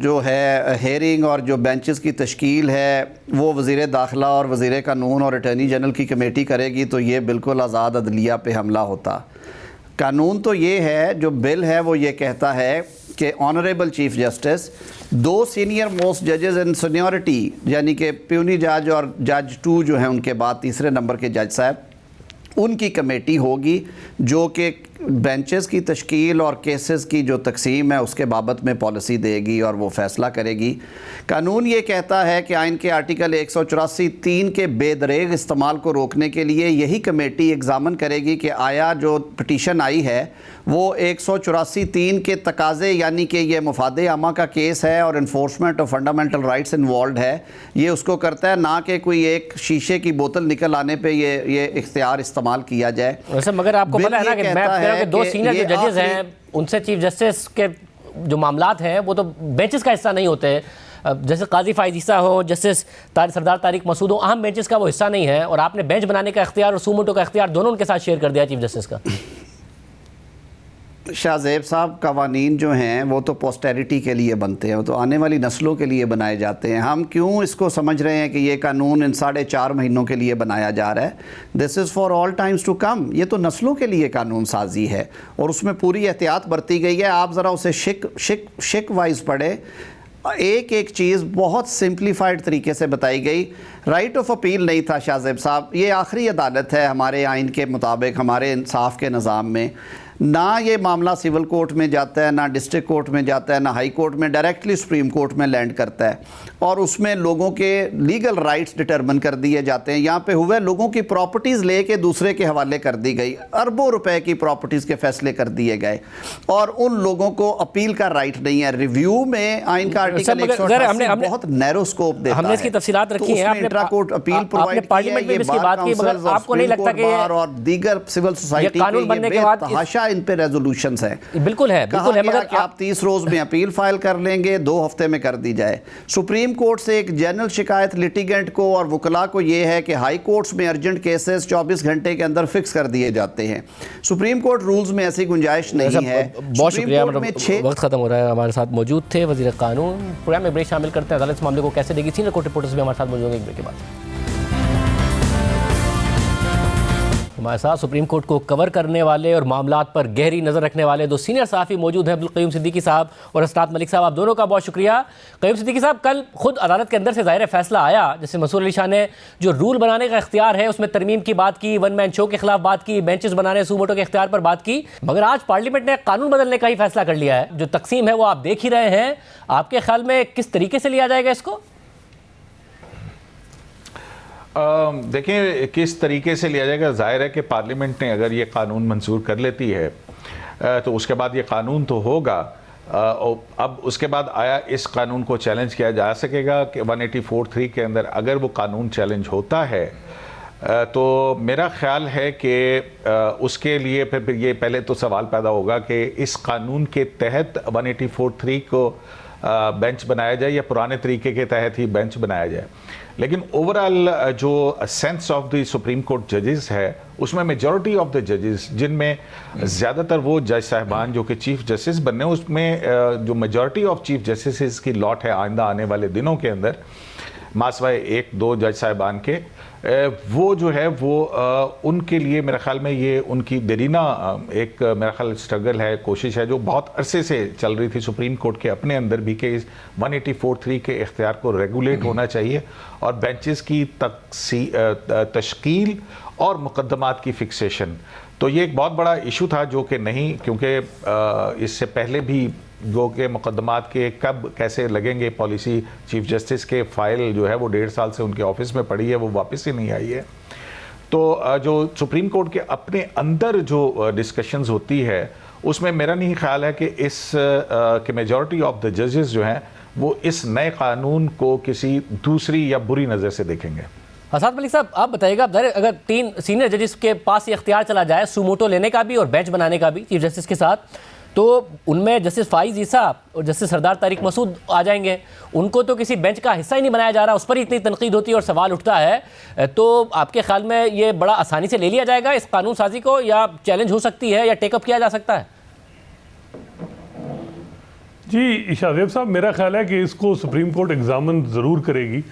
जो है हेयरिंग और जो बेंचेस की तश्कील है वो वज़ीर दाखिला और वज़ीर कानून और अटॉर्नी जनरल की कमेटी करेगी, तो ये बिल्कुल आज़ाद अदलिया पे हमला होता। कानून तो ये है, जो बिल है वो ये कहता है कि honourable chief justice, 2 senior most जजेस इन सीनियरिटी, यानी कि प्यूनी जज और जज 2 जो हैं उनके बाद तीसरे नंबर के जज साहब, उनकी कमेटी होगी जो कि बेंचेस की तश्कील और केसेस की जो तकसीम है उसके बाबत में पॉलिसी देगी और वो फ़ैसला करेगी। कानून ये कहता है कि आइन के आर्टिकल 184(3) के बेदरेग इस्तेमाल को रोकने के लिए यही कमेटी एग्ज़ामन करेगी कि आया जो पटिशन आई है वो 184(3) के तकाज़े, यानी कि ये मुफादे आमा का केस है और enforcement of fundamental rights involve है, ये उसको करता है, ना कि कोई एक शीशे की बोतल निकल आने पे ये इख्तियार इस्तेमाल किया जाए। वैसे मगर आपको पता है ना कि मैं कह रहा हूं कि 2 सीनियर जो जजेस हैं उनसे चीफ जस्टिस के जो मामलात हैं वो तो बेंचेस का हिस्सा नहीं होते। जैसे काजी फाइज ईसा हो, जस्टिस सरदार तारिक मसूद हो, अहम बेंचेस का वो हिस्सा नहीं है, और आपने बेंच बनाने का इख्तियार और सुमोटो का इख्तियार दोनों उनके साथ शेयर कर दिया चीफ जस्टिस का। शाहज़ेब साहब, कवानीन जो हैं वो तो पोस्टेरिटी के लिए बनते हैं, वो तो आने वाली नस्लों के लिए बनाए जाते हैं। हम क्यों इसको समझ रहे हैं कि ये कानून इन 4.5 महीनों के लिए बनाया जा रहा है? This is for all times to come. ये तो नस्लों के लिए कानून साजी है और उसमें पूरी एहतियात बरती गई है। आप ज़रा उसे शिक वाइज पढ़े, एक एक चीज़ बहुत सिंप्लीफाइड तरीके से बताई गई। राइट ऑफ अपील नहीं था शाहज़ेब साहब, ये आखिरी अदालत है हमारे आइन के मुताबिक, हमारे इंसाफ के निज़ाम में। ना ये मामला सिविल कोर्ट में जाता है, ना डिस्ट्रिक्ट कोर्ट में जाता है, ना हाई कोर्ट में, डायरेक्टली सुप्रीम कोर्ट में लैंड करता है और उसमें लोगों के लीगल राइट्स डिटरमिन कर दिए जाते हैं। यहाँ पे हुए लोगों की प्रॉपर्टीज़ लेके दूसरे के हवाले कर दी गई, अरबों रुपए की प्रॉपर्टीज़ के फैसले कर दिए गए और उन लोगों को अपील का राइट नहीं है। रिव्यू में आइन का आर्टिकल 188 बहुत नैरो स्कोप देता है। हमने इसकी तफसीलात रखी है, intra court appeal provide parliament में इसकी बात की, मगर आपको नहीं लगता कि और दीगर सिविल सोसाइटी कानून बनने के बाद इन पे रेजोल्यूशंस हैं? बिल्कुल है, बिल्कुल है, मगर आप 30 रोज में अपील फाइल कर लेंगे, 2 हफ्ते में कर दी जाए। सुप्रीम कोर्ट से एक जनरल शिकायत लिटिगेंट को और वकला को ये है कि हाई कोर्ट्स में अर्जेंट केसेस 24 घंटे के अंदर फिक्स कर दिए जाते हैं। सुप्रीम कोर्ट रूल्स में ऐसी गुंजाइश नहीं है। बहुत शुक्रिया, वक्त खत्म हो रहा है। हमारे साथ मौजूद थे वजीर कानून। प्रोग्राम में ब्रेक शामिल करते हैं, अदालत इस मामले को कैसे देगी। सीनियर कोर्ट रिपोर्टर्स भी हमारे साथ मौजूद होंगे एक ब्रेक के बाद। हमारे साथ सुप्रीम कोर्ट को कवर करने वाले और मामलात पर गहरी नज़र रखने वाले 2 सीनियर सहाफ़ी मौजूद हैं, अब्दुल क़य्यूम सिद्दीकी साहब और असरात मलिक साहब। आप दोनों का बहुत शुक्रिया। क़य्यूम सिद्दीकी साहब, कल खुद अदालत के अंदर से ज़ाहिर फैसला आया, जैसे मंसूर अली शाह ने जो रूल बनाने का इख्तियार है उसमें तरमीम की बात की, वन मैन शो के खिलाफ बात की, बेंचेस बनाने सुमोटो के इख्तियार पर बात की, मगर आज पार्लियामेंट ने कानून बदलने का ही फैसला कर लिया है। जो तकसीम है वो आप देख ही रहे हैं, आपके ख्याल में किस तरीके से लिया जाएगा इसको? देखिए किस तरीके से लिया जाएगा। जाहिर है कि पार्लियामेंट ने अगर ये कानून मंजूर कर लेती है तो उसके बाद ये कानून तो होगा। अब उसके बाद आया इस कानून को चैलेंज किया जा सकेगा कि 184(3) के अंदर अगर वो कानून चैलेंज होता है तो मेरा ख्याल है कि उसके लिए फिर ये पहले तो सवाल पैदा होगा कि इस कानून के तहत 184(3) को बेंच बनाया जाए या पुराने तरीके के तहत ही बेंच बनाया जाए। लेकिन ओवरऑल जो sense of the supreme court जजेस है उसमें मेजॉरिटी ऑफ द जजेस, जिनमें ज़्यादातर वो जज साहिबान जो कि चीफ जस्टिस बनने, उसमें जो मेजॉरिटी ऑफ चीफ जस्टिस की लॉट है आइंदा आने वाले दिनों के अंदर, मासवाए 1-2 जज साहिबान के, वो जो है वो उनके लिए मेरे ख्याल में ये उनकी देरीना एक मेरा ख्याल स्ट्रगल है, कोशिश है जो बहुत अरसे से चल रही थी सुप्रीम कोर्ट के अपने अंदर भी कि इस 184(3) के इख्तियार को रेगुलेट होना चाहिए और बेंचेस की तश्कील और मुकदमात की फिक्सेशन। तो ये एक बहुत बड़ा इशू था जो कि नहीं, क्योंकि इससे पहले भी गो के मुकदमात के कब कैसे लगेंगे, पॉलिसी चीफ जस्टिस के फाइल जो है वो 1.5 साल से उनके ऑफिस में पड़ी है, वो वापस ही नहीं आई है। तो जो सुप्रीम कोर्ट के अपने अंदर जो डिस्कशंस होती है उसमें मेरा नहीं ख्याल है कि कि मेजॉरिटी ऑफ द जजेस जो हैं वो इस नए कानून को किसी दूसरी या बुरी नज़र से देखेंगे। असाद मलिक साहब, आप बताइएगा, अगर 3 सीनियर जजेस के पास ये इख्तियार चला जाए सुमोटो लेने का भी और बेंच बनाने का भी चीफ जस्टिस के साथ, तो उनमें जस्टिस फाइज ईसा और जस्टिस सरदार तारिक मसूद आ जाएंगे। उनको तो किसी बेंच का हिस्सा ही नहीं बनाया जा रहा, उस पर ही इतनी तनकीद होती है और सवाल उठता है। तो आपके ख्याल में ये बड़ा आसानी से ले लिया जाएगा इस कानून साजी को, या चैलेंज हो सकती है या टेकअप किया जा सकता है? जी शाहजेब साहब, मेरा ख्याल है कि इसको सुप्रीम कोर्ट एग्जामिन ज़रूर करेगी।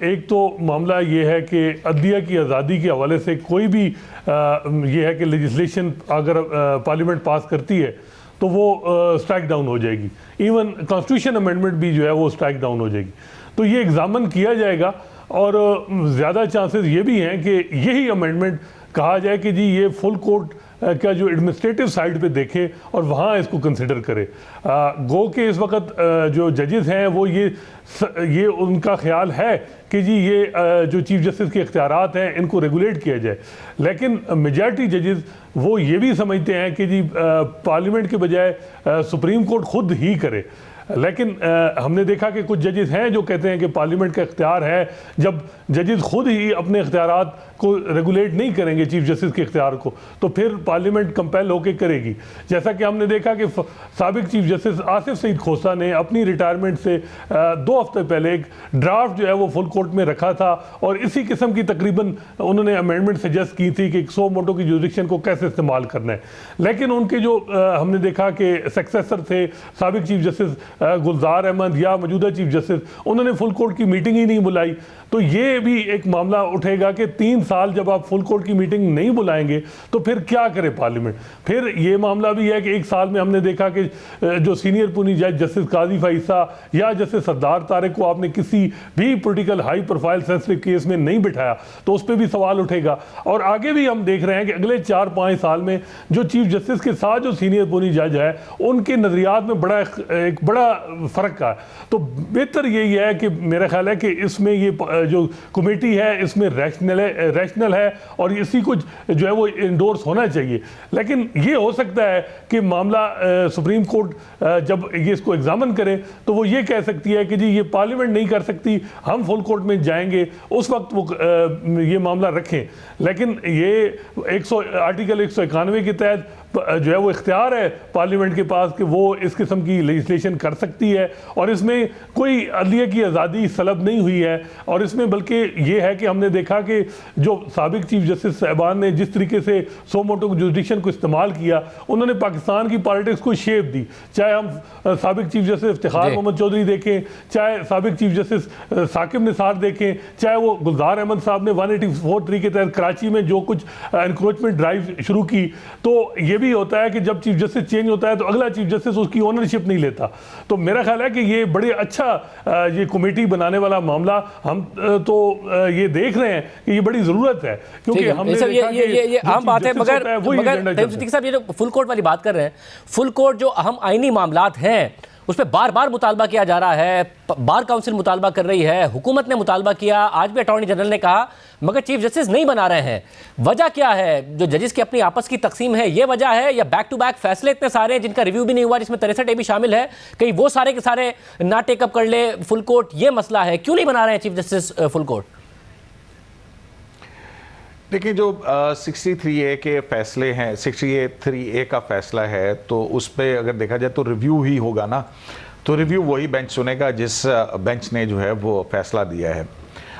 एक तो मामला ये है कि अदलिया की आज़ादी के हवाले से कोई भी ये है कि लेजिस्लेशन अगर पार्लियामेंट पास करती है तो वो स्ट्राइक डाउन हो जाएगी। इवन कॉन्स्टिट्यूशन अमेंडमेंट भी जो है वो स्ट्राइक डाउन हो जाएगी। तो ये एग्जामिन किया जाएगा और ज़्यादा चांसेस ये भी हैं कि यही अमेंडमेंट कहा जाए कि जी ये फुल कोर्ट का जो एडमिनिस्ट्रेटिव साइड पे देखे और वहाँ इसको कंसिडर करे। गो के इस वक्त जो जजेस हैं वो ये उनका ख्याल है कि जी ये जो चीफ जस्टिस के इख्तियारात हैं इनको रेगुलेट किया जाए, लेकिन मेजॉरिटी जजेस वो ये भी समझते हैं कि जी पार्लियामेंट के बजाय सुप्रीम कोर्ट खुद ही करे। लेकिन हमने देखा कि कुछ जजेस हैं जो कहते हैं कि पार्लियामेंट का इख्तियार है, जब जजेस खुद ही अपने इख्तियारात को रेगुलेट नहीं करेंगे चीफ जस्टिस के इख्तियार को, तो फिर पार्लियामेंट कंपेल होकर करेगी। जैसा कि हमने देखा कि साबिक चीफ जस्टिस आसिफ सईद खोसा ने अपनी रिटायरमेंट से 2 हफ्ते पहले एक ड्राफ्ट जो है वो फुल कोर्ट में रखा था और इसी किस्म की तकरीबन उन्होंने अमेंडमेंट सजेस्ट की थी कि सो मोटो की जुरिडिक्शन को कैसे इस्तेमाल करना है। लेकिन उनके जो हमने देखा कि सक्सेसर थे साबिक चीफ जस्टिस गुलजार अहमद या मौजूदा चीफ जस्टिस, उन्होंने फुल कोर्ट की मीटिंग ही नहीं बुलाई। तो ये भी एक मामला उठेगा कि 3 साल जब आप फुल कोर्ट की मीटिंग नहीं बुलाएंगे तो फिर क्या करे पार्लियामेंट। फिर ये मामला भी है कि 1 साल में हमने देखा कि जो सीनियर पुनी जज जस्टिस काजी फाइसा या जस्टिस सरदार तारिक को आपने किसी भी political high profile sensitive case में नहीं बिठाया, तो उस पर भी सवाल उठेगा। और आगे भी हम देख रहे हैं कि अगले 4-5 साल में जो चीफ जस्टिस के साथ जो सीनियर पुनी जज है उनके नज़रियात में एक बड़ा फ़र्क है। तो बेहतर यही है कि मेरा ख्याल है कि इसमें ये जो कमेटी है इसमें रैशनल है और इसी को जो है वो इंडोर्स होना चाहिए। लेकिन ये हो सकता है कि मामला सुप्रीम कोर्ट जब ये इसको एग्जामिन करे तो वो ये कह सकती है कि जी ये पार्लियामेंट नहीं कर सकती, हम फुल कोर्ट में जाएंगे, उस वक्त वो ये मामला रखें। लेकिन ये आर्टिकल 191 के तहत जो है वो इख्तियार है पार्लियामेंट के पास कि वो इस किस्म की लेजिस्लेशन कर सकती है और इसमें कोई अदलिया की आज़ादी सलब नहीं हुई है। और इसमें बल्कि ये है कि हमने देखा कि जो साबिक चीफ जस्टिस साहबान ने जिस तरीके से सो मोटो जुरिडिक्शन को इस्तेमाल किया, उन्होंने पाकिस्तान की पॉलिटिक्स को शेप दी। चाहे हम साबिक चीफ जस्टिस इफ्तिखार मोहम्मद चौधरी देखें, चाहे साबिक चीफ जस्टिस साकिब निसार देखें, चाहे वो गुलजार अहमद साहब ने 184 के तहत कराची में जो कुछ एनक्रोचमेंट ड्राइव शुरू की। तो ये भी होता है कि जब चीफ जस्टिस चेंज होता है तो अगला चीफ जस्टिस उसकी ओनरशिप नहीं लेता। तो मेरा ख्याल है कि ये बड़े अच्छा ये कमेटी बनाने वाला मामला हम तो ये देख रहे हैं कि ये बड़ी जरूरत है, क्योंकि हमने ये आम बात है। मगर साहब ये जो फुल कोर्ट वाली बात कर रहे हैं, फुल कोर्ट जो अहम आईनी मामलात हैं उस पर बार बार मुतालबा किया जा रहा है, बार काउंसिल मुतालबा कर रही है, हुकूमत ने मुतालबा किया, आज भी अटॉर्नी जनरल ने कहा, मगर चीफ जस्टिस नहीं बना रहे हैं। वजह क्या है? जो जजेस की अपनी आपस की तकसीम है ये वजह है, या बैक टू बैक फैसले इतने सारे हैं जिनका रिव्यू भी नहीं हुआ, जिसमें 63A भी शामिल है, कहीं वो सारे के सारे ना टेकअप कर ले फुल कोर्ट, ये मसला है? क्यों नहीं बना रहे हैं चीफ जस्टिस फुल कोर्ट? देखिए, जो 63A के फैसले हैं, 63A का फैसला है, तो उस पर अगर देखा जाए तो रिव्यू ही होगा ना, तो रिव्यू वही बेंच सुनेगा जिस बेंच ने जो है वो फैसला दिया है।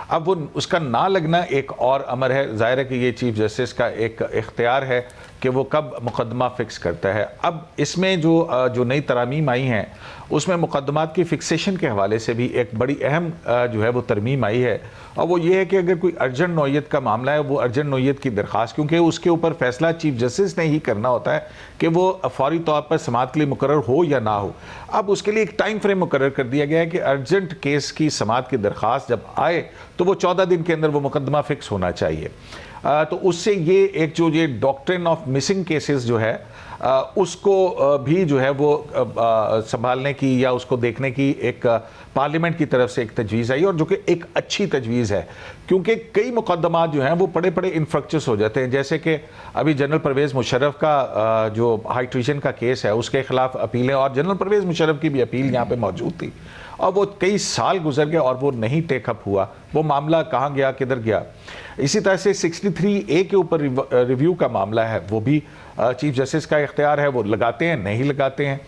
अब वो उसका ना लगना एक और अमर है। जाहिर है कि ये चीफ जस्टिस का एक इख्तियार है कि वो कब मुकदमा फ़िक्स करता है। अब इसमें जो नई तरमीम आई हैं उसमें मुकदमात की फ़िक्सेशन के हवाले से भी एक बड़ी अहम जो है वो तरमीम आई है, और वो ये है कि अगर कोई अर्जेंट नौयत का मामला है, वो अर्जेंट नौयत की दरख्वास्त, क्योंकि उसके ऊपर फैसला चीफ जस्टिस ने ही करना होता है कि वो फौरी तौर पर समाअत के लिए मुकर्रर हो या ना हो। अब उसके लिए एक टाइम फ्रेम मुकर्रर कर दिया गया है कि अर्जेंट केस की समाअत की दरख्वास्त जब आए तो वो 14 दिन के अंदर वो मुकदमा फ़िक्स होना चाहिए। तो उससे ये एक जो ये डॉक्ट्रिन ऑफ मिसिंग केसेस जो है उसको भी जो है वो संभालने की या उसको देखने की एक पार्लियामेंट की तरफ से एक तजवीज़ आई, और जो कि एक अच्छी तजवीज़ है, क्योंकि कई मुकदमात जो हैं वो बड़े बड़े इन्फ्रक्चस हो जाते हैं। जैसे कि अभी जनरल परवेज़ मुशर्रफ का जो हाई ट्रीजन का केस है उसके खिलाफ अपीलें, और जनरल परवेज़ मुशर्रफ की भी अपील यहाँ पे मौजूद थी, और वो कई साल गुजर गए और वो नहीं टेकअप हुआ, वो मामला कहाँ गया, किधर गया। इसी तरह से 63A के ऊपर रिव्यू का मामला है, वो भी चीफ जस्टिस का इख्तियार है, वो लगाते हैं नहीं लगाते हैं,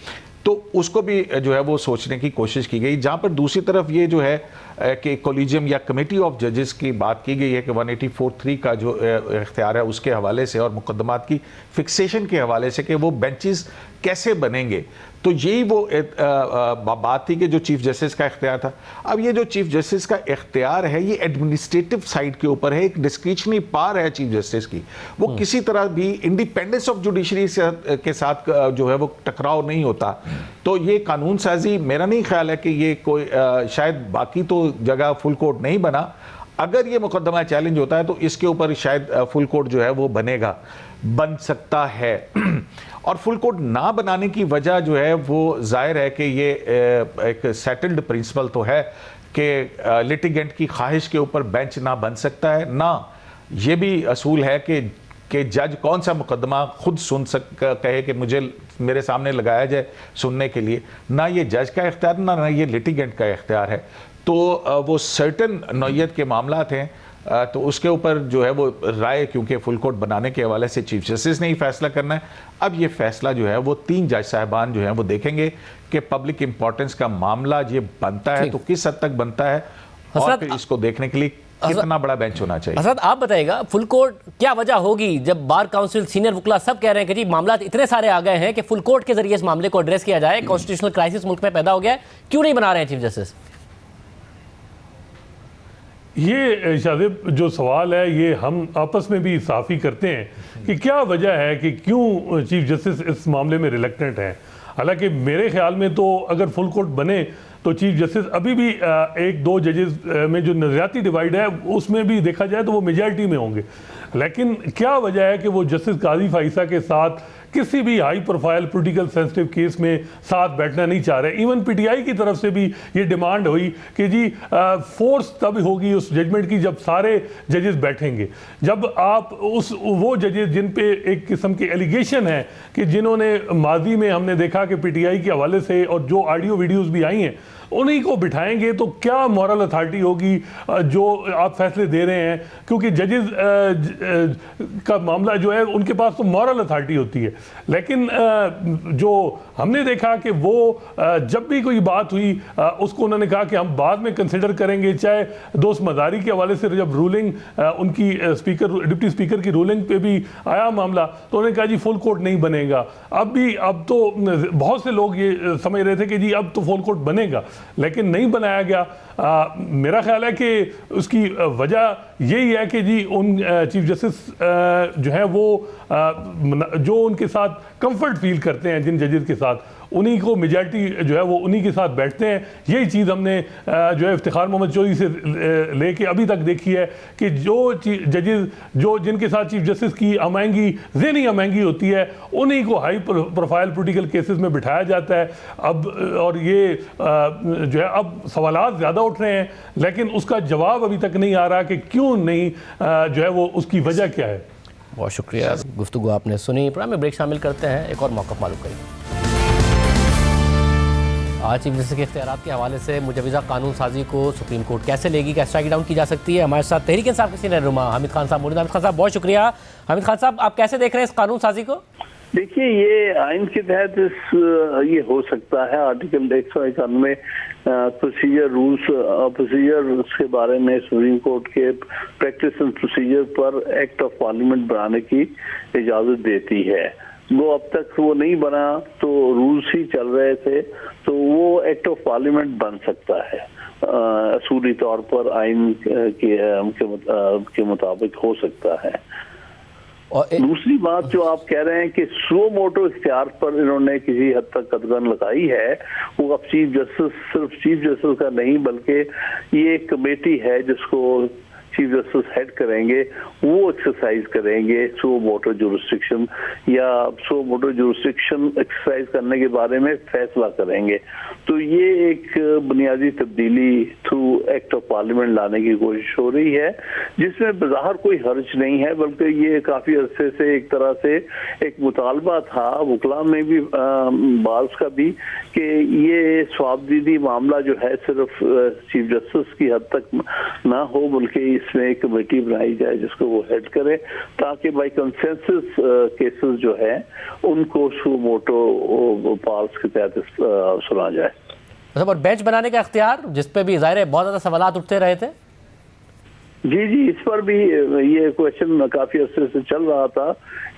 तो उसको भी जो है वो सोचने की कोशिश की गई। जहाँ पर दूसरी तरफ ये जो है कि कॉलेजियम या कमेटी ऑफ जजेस की बात की गई है कि 184(3) का जो इख्तियार है उसके हवाले से और मुकदमात की फिक्सेशन के हवाले से कि वो बेंचेस कैसे बनेंगे, तो यही वो बात थी कि जो चीफ जस्टिस का इख्तियार था। अब ये जो चीफ जस्टिस का इख्तियार है ये एडमिनिस्ट्रेटिव साइड के ऊपर है, एक डिस्क्रिशनरी पावर है चीफ जस्टिस की, वो किसी तरह भी इंडिपेंडेंस ऑफ जुडिशरी के साथ जो है वो टकराव नहीं होता। तो ये कानून साजी मेरा नहीं ख्याल है कि ये कोई शायद बाकी तो जगह फुल कोर्ट नहीं बना, अगर ये मुकदमा चैलेंज होता है तो इसके ऊपर शायद फुल कोर्ट जो है वो बन सकता है। और फुल कोर्ट ना बनाने की वजह जो है वो जाहिर है कि ये एक सेटल्ड प्रिंसिपल तो है कि लिटिगेंट की ख्वाहिश के ऊपर बेंच ना बन सकता है, ना ये भी असूल है कि जज कौन सा मुकदमा खुद कहे कि मुझे मेरे सामने लगाया जाए सुनने के लिए, ना ये जज का इख्तियार ना ये लिटिगेंट का इख्तियार है। तो वो सर्टन नौयत के मामला हैं, तो उसके ऊपर जो है वो राय, क्योंकि फुल कोर्ट बनाने के हवाले से चीफ जस्टिस ने ही फैसला करना है। अब ये फैसला जो है वो 3 जज साहबान जो हैं वो देखेंगे कि पब्लिक इंपॉर्टेंस का मामला ये बनता है तो किस हद तक बनता है, और फिर इसको देखने के लिए कितना बड़ा बेंच होना चाहिए। असद आप बताइएगा, फुल कोर्ट क्या वजह होगी जब बार काउंसिल, सीनियर वकील सब कह रहे हैं कि जी मामला इतने सारे आ गए हैं कि फुल कोर्ट के जरिए इस मामले को एड्रेस किया जाए, कॉन्स्टिट्यूशनल क्राइसिस मुल्क में पैदा हो गया है, क्यों नहीं बना रहे हैं चीफ जस्टिस? ये शाहजेब जो सवाल है ये हम आपस में भी साफ़ी करते हैं कि क्या वजह है कि क्यों चीफ जस्टिस इस मामले में रिलेक्टेंट है। हालांकि मेरे ख्याल में तो अगर फुल कोर्ट बने तो चीफ जस्टिस अभी भी 1-2 जजेस में जो नज़रियाती डिवाइड है उसमें भी देखा जाए तो वो मेजॉरिटी में होंगे, लेकिन क्या वजह है कि वो जस्टिस काजी फाइसा के साथ किसी भी high profile political sensitive case में साथ बैठना नहीं चाह रहे। इवन पीटीआई की तरफ से भी ये डिमांड हुई कि जी फोर्स तब होगी उस जजमेंट की जब सारे जजेस बैठेंगे, जब आप वो जजेस जिन पे एक किस्म के एलिगेशन है कि जिन्होंने माजी में हमने देखा कि पीटीआई के हवाले से और जो ऑडियो वीडियोस भी आई हैं उन्हीं को बिठाएंगे तो क्या मॉरल अथॉरिटी होगी जो आप फैसले दे रहे हैं, क्योंकि जजेस का मामला जो है उनके पास तो मॉरल अथॉरिटी होती है। लेकिन जो हमने देखा कि वो जब भी कोई बात हुई उसको उन्होंने कहा कि हम बाद में कंसिडर करेंगे, चाहे दोस्त मदारी के हवाले से जब रूलिंग उनकी डिप्टी स्पीकर की रूलिंग पे भी आया मामला तो उन्होंने कहा जी फुल कोर्ट नहीं बनेगा। अब तो बहुत से लोग ये समझ रहे थे कि जी अब तो फुल कोर्ट बनेगा, लेकिन नहीं बनाया गया। मेरा ख्याल है कि उसकी वजह यही है कि जी उन चीफ जस्टिस जो है वो जो उनके साथ कंफर्ट फील करते हैं जिन जजेस के साथ, उन्हीं को मेजॉरिटी जो है वो उन्हीं के साथ बैठते हैं। यही चीज़ हमने जो है इफ्तिखार मोहम्मद चौधरी से लेके अभी तक देखी है कि जो जजेस जो जिनके साथ चीफ जस्टिस की अमायंगी ज़हनी अमायंगी होती है उन्हीं को हाई प्रोफाइल पॉलिटिकल केसेस में बिठाया जाता है। अब और ये जो है अब सवालात ज़्यादा उठ रहे हैं, लेकिन उसका जवाब अभी तक नहीं आ रहा कि क्यों नहीं जो है वो उसकी वजह क्या है। बहुत शुक्रिया, गुफ्तगू आपने सुनी। प्रोग्राम में ब्रेक शामिल करते हैं, एक और मौक़िफ़ मालूम करेंगे। आज चीफ जस्टिस के इख्तियारात के हवाले से मुजवज़ा कानून साजी को सुप्रीम कोर्ट कैसे लेगी, क्या स्ट्राइक डाउन की जा सकती है। हमारे साथ तहरीक इंसाफ के सीनियर रहनुमा हामिद खान साहब मौजूद। हामिद खान साहब बहुत शुक्रिया। हामिद खान साहब आप कैसे देख रहे हैं इस कानून साजी को? देखिए, ये आइन के तहत ये हो सकता है। आर्टिकल 191 प्रोसीजर रूल्स प्रोसीजर के बारे में सुप्रीम कोर्ट के प्रैक्टिस एंड प्रोसीजर पर एक्ट ऑफ पार्लियामेंट बनाने की इजाजत देती है। वो अब तक वो नहीं बना तो रूल्स ही चल रहे थे, तो वो एक्ट ऑफ पार्लियामेंट बन सकता है, असूली तौर पर आइन के मुताबिक हो सकता है। और दूसरी बात जो आप कह रहे हैं कि सो मोटो इख्तियार पर इन्होंने किसी हद तक कदगन लगाई है, वो अब चीफ जस्टिस सिर्फ चीफ जस्टिस का नहीं बल्कि ये एक कमेटी है जिसको चीफ जस्टिस हेड करेंगे वो एक्सरसाइज करेंगे सो मोटो जुरिस्डिक्शन, या सो मोटो जुरिस्डिक्शन एक्सरसाइज करने के बारे में फैसला करेंगे। तो ये एक बुनियादी तब्दीली थ्रू एक्ट ऑफ पार्लियामेंट लाने की कोशिश हो रही है, जिसमें बाहर कोई हर्ज नहीं है, बल्कि ये काफी अरसे से एक तरह से एक मुतालबा था वकला में भी, बाल्स का भी, कि ये स्वाबदीदी मामला जो है सिर्फ चीफ जस्टिस की हद तक ना हो, बल्कि इसमें एक कमेटी बनाई जाए जिसको वो हेड करे, ताकि बाई कंसेंसस केसेस जो है उनको सू मोटो पाल्स के तहत सुना जाए। मतलब और बेंच बनाने का इख्तियार, जिस पे भी ज़ाहिर है बहुत ज़्यादा सवालात उठते रहे थे। जी, इस पर भी ये क्वेश्चन काफी अर्से से चल रहा था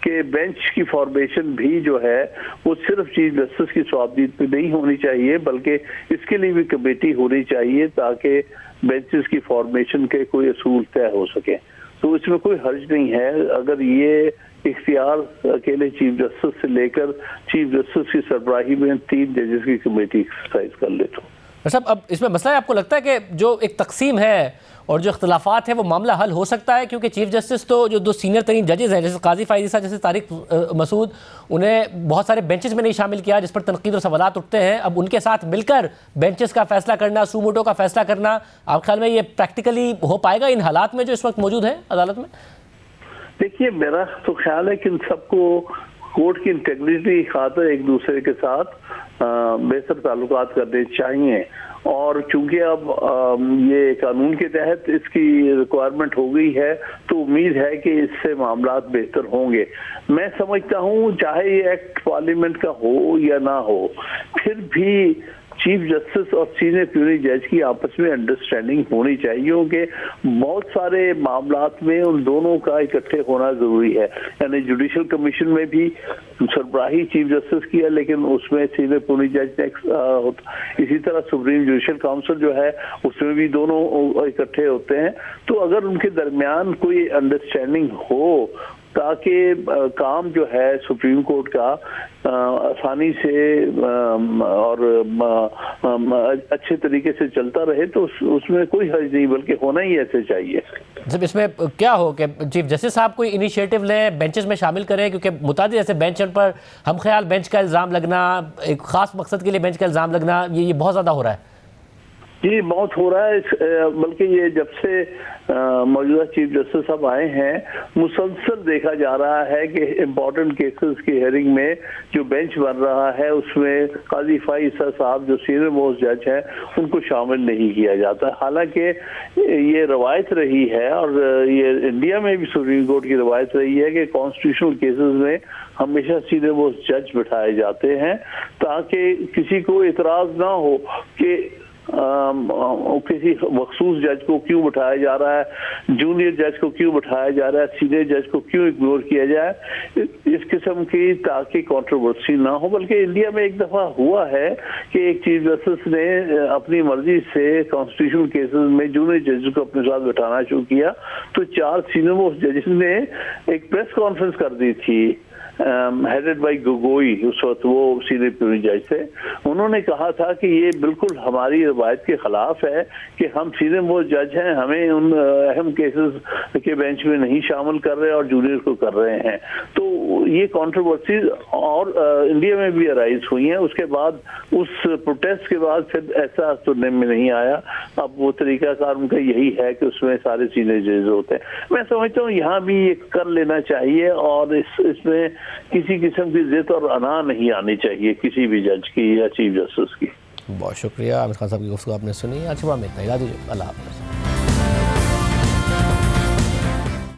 कि बेंच की फॉर्मेशन भी जो है वो सिर्फ चीफ जस्टिस की स्वाबदीद पे नहीं होनी चाहिए, बल्कि इसके लिए भी कमेटी होनी चाहिए ताकि बेंचेस की फॉर्मेशन के कोई असूल तय हो सके। तो इसमें कोई हर्ज नहीं है अगर ये इख्तियार अकेले चीफ जस्टिस से लेकर चीफ जस्टिस की सरबराही में 3 जजेस की कमेटी एक्सरसाइज कर ले। तो साहब अब इसमें मसला है, आपको लगता है कि जो एक तकसीम है और जो इख्तलाफात है वो मामला हल हो सकता है? क्योंकि चीफ जस्टिस तो जो 2 सीनियर तरीन जजेस हैं, जैसे काजी फायजी साहब, जैसे तारिक मसूद, उन्हें बहुत सारे बेंचेस में नहीं शामिल किया, जिस पर तनकीद और सवालात उठते हैं। अब उनके साथ मिलकर बेंचेस का फैसला करना, सूमोटो का फैसला करना, आप ख्याल में ये प्रैक्टिकली हो पाएगा इन हालात में जो इस वक्त मौजूद है अदालत में? देखिए, मेरा तो ख्याल है कि इन सबको कोर्ट की इंटेग्रिटी खातिर एक दूसरे के साथ बेहतर ताल्लुकात करने चाहिए, और चूंकि अब ये कानून के तहत इसकी रिक्वायरमेंट हो गई है तो उम्मीद है कि इससे मामलात बेहतर होंगे। मैं समझता हूँ चाहे ये एक्ट पार्लियामेंट का हो या ना हो, फिर भी चीफ जस्टिस और सीनियर प्यूरी जज की आपस में अंडरस्टैंडिंग होनी चाहिए, क्योंकि बहुत सारे मामलात में उन दोनों का इकट्ठे होना जरूरी है। यानी जुडिशल कमीशन में भी सरबराही चीफ जस्टिस की है, लेकिन उसमें सीनियर प्यूरी जज ने, इसी तरह सुप्रीम जुडिशल काउंसिल जो है उसमें भी दोनों इकट्ठे होते हैं। तो अगर उनके दरमियान कोई अंडरस्टैंडिंग हो ताकि काम जो है सुप्रीम कोर्ट का आसानी से और अच्छे तरीके से चलता रहे, तो उसमें कोई हर्ज नहीं, बल्कि होना ही ऐसे चाहिए। जब इसमें क्या हो कि चीफ जस्टिस साहब कोई इनिशिएटिव लें, बेंचेस में शामिल करें, क्योंकि मुतादिद ऐसे बेंच पर हम ख्याल बेंच का इल्ज़ाम लगना, एक ख़ास मकसद के लिए बेंच का इल्ज़ाम लगना, ये बहुत ज़्यादा हो रहा है। जी, बहुत हो रहा है, बल्कि ये जब से मौजूदा चीफ जस्टिस साहब आए हैं मुसलसल देखा जा रहा है कि इम्पोर्टेंट केसेस की हेयरिंग में जो बेंच बन रहा है उसमें काजी फाइसा साहब जो सीनियर मोस्ट जज हैं उनको शामिल नहीं किया जाता। हालांकि ये रवायत रही है और ये इंडिया में भी सुप्रीम कोर्ट की रवायत रही है कि कॉन्स्टिट्यूशनल केसेस में हमेशा सीनियर मोस्ट जज बिठाए जाते हैं ताकि किसी को इतराज ना हो कि किसी मखसूस जज को क्यों बिठाया जा रहा है, जूनियर जज को क्यों बिठाया जा रहा है, सीनियर जज को क्यों इग्नोर किया जाए, इस किस्म की ताकि कंट्रोवर्सी ना हो। बल्कि इंडिया में एक दफा हुआ है कि एक चीफ जस्टिस ने अपनी मर्जी से कॉन्स्टिट्यूशनल केसेस में जूनियर जज को अपने साथ बिठाना शुरू किया, तो 4 सीनियर मोस्ट जजेस ने एक प्रेस कॉन्फ्रेंस कर दी थी हेडेड बाय गोगोई, उस वक्त वो सीनियर प्यूरी जज थे। उन्होंने कहा था कि ये बिल्कुल हमारी रवायत के खिलाफ है कि हम सीनियर मोस्ट जज हैं, हमें उन अहम केसेस के बेंच में नहीं शामिल कर रहे और जूनियर को कर रहे हैं। तो ये कंट्रोवर्सीज और इंडिया में भी अराइज हुई हैं। उसके बाद उस प्रोटेस्ट के बाद फिर ऐसा सुनने में नहीं आया। अब वो तरीकाकार उनका यही है कि उसमें सारे सीनियर जज होते हैं। मैं समझता हूँ यहाँ भी ये कर लेना चाहिए और इसमें किसी किस्म की जिद और अना नहीं आनी चाहिए किसी भी जज की या चीफ जस्टिस की। बहुत शुक्रिया आमिर खान साहब की गुफ्तगू आपने सुनी। आज सुबह में इतना ही, अल्लाह हाफ़िज़।